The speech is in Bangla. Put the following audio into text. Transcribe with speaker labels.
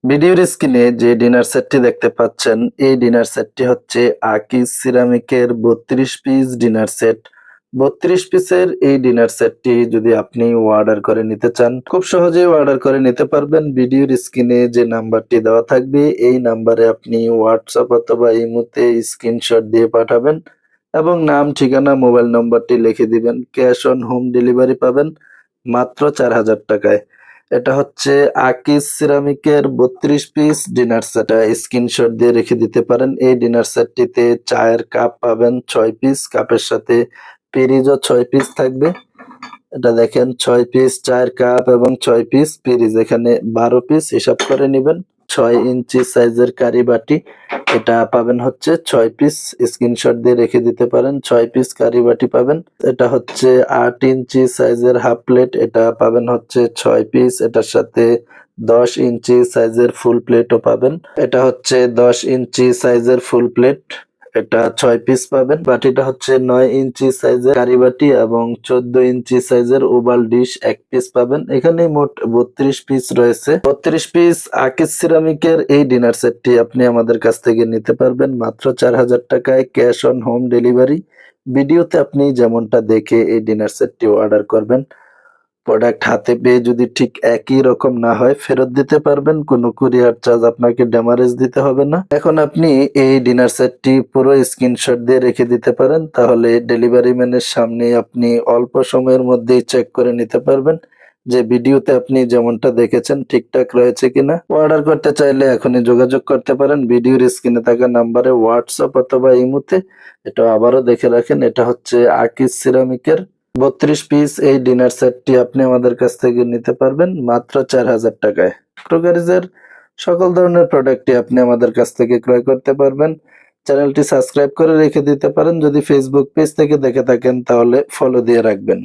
Speaker 1: ভিডিওর স্ক্রিনে যে ডিনার সেটটি দেখতে পাচ্ছেন, এই ডিনার সেটটি হচ্ছে আকিজ সিরামিকের ৩২ পিস ডিনার সেট। ৩২ পিসের এই ডিনার সেটটি যদি আপনি অর্ডার করে নিতে চান, খুব সহজেই অর্ডার করে নিতে পারবেন। ভিডিওর স্ক্রিনে যে নাম্বারটি দেওয়া থাকবে, এই নাম্বারে আপনি WhatsApp অথবা ইমোতে স্ক্রিনশট দিয়ে পাঠাবেন এবং নাম, ঠিকানা, মোবাইল নম্বরটি লিখে দিবেন। ক্যাশ অন হোম ডেলিভারি পাবেন মাত্র ৳৪,০০০ য়। এটা হচ্ছে আকিজ সিরামিকের ৩২ পিস ডিনার সেট। স্ক্রিনশট দিয়ে রেখে দিতে পারেন। এই ডিনার সেটটিতে চায়ের কাপ পাবেন ৬ পিস, কাপের সাথে পিরিজও ৬ পিস থাকবে। এটা দেখেন ৬ পিস চায়ের কাপ এবং ৬ পিস পিরিজ, এখানে ১২ পিস হিসাব করে নিবেন। ৬ ইঞ্চি সাইজের কারি বাটি, এটা পাবেন হচ্ছে ৬ পিস। স্ক্রিনশট দিয়ে রেখে দিতে পারেন। ৬ পিস কারি বাটি পাবেন। এটা হচ্ছে ৮ ইঞ্চি সাইজের হাফ প্লেট, এটা পাবেন হচ্ছে ৬ পিস। এটার সাথে ১০ ইঞ্চি সাইজের ফুল প্লেটও পাবেন। এটা হচ্ছে ১০ ইঞ্চি সাইজের ফুল প্লেট, এটা ৬ পিস পাবেন। বাটিটা হচ্ছে ৯ ইঞ্চি সাইজের কারি বাটি এবং ১৪ ইঞ্চি সাইজের ওভাল ডিশ ১ পিস পাবেন। এখানে মোট ৩২ পিস রয়েছে। ৩২ পিস আকিজ সিরামিকের এই ডিনার সেটটি আপনি আমাদের কাছ থেকে নিতে পারবেন মাত্র ৳৪,০০০ য়, ক্যাশ অন হোম ডেলিভারি। ভিডিওতে আপনি যেমনটা দেখে এই ডিনার সেটটি অর্ডার করবেন। প্রোডাক্ট হাতে পেয়ে যদি ঠিক একই রকম না হয়, ফেরত দিতে পারবেন। কোনো কুরিয়ার চার্জ আপনাকে ড্যামারেজ দিতে হবে না। এখন আপনি এই ডিনার সেটটি পুরো স্ক্রিনশট দিয়ে রেখে দিতে পারেন। তাহলে ডেলিভারি ম্যানের সামনেই আপনি অল্প সময়ের মধ্যেই চেক করে নিতে পারবেন যে ভিডিওতে আপনি যেমনটা দেখেছেন ঠিকঠাক রয়েছে কিনা। অর্ডার করতে চাইলে এখনই যোগাযোগ করতে পারেন ভিডিওর স্ক্রিনে থাকা নাম্বারে WhatsApp অথবা ইমোতে। এটা আবারও দেখে রাখেন, এটা হচ্ছে আকিজ সিরামিকের ৩২ পিস এই ডিনার সেটটি আপনি আমাদের কাছ থেকে নিতে পারবেন মাত্র ৳৪,০০০ য়। ক্রোকারিজের সকল ধরনের প্রোডাক্টই আপনি আমাদের কাছ থেকে ক্রয় করতে পারবেন। চ্যানেলটি সাবস্ক্রাইব করে রেখে দিতে পারেন। যদি ফেসবুক পেজ থেকে দেখে থাকেন তাহলে ফলো দিয়ে রাখবেন।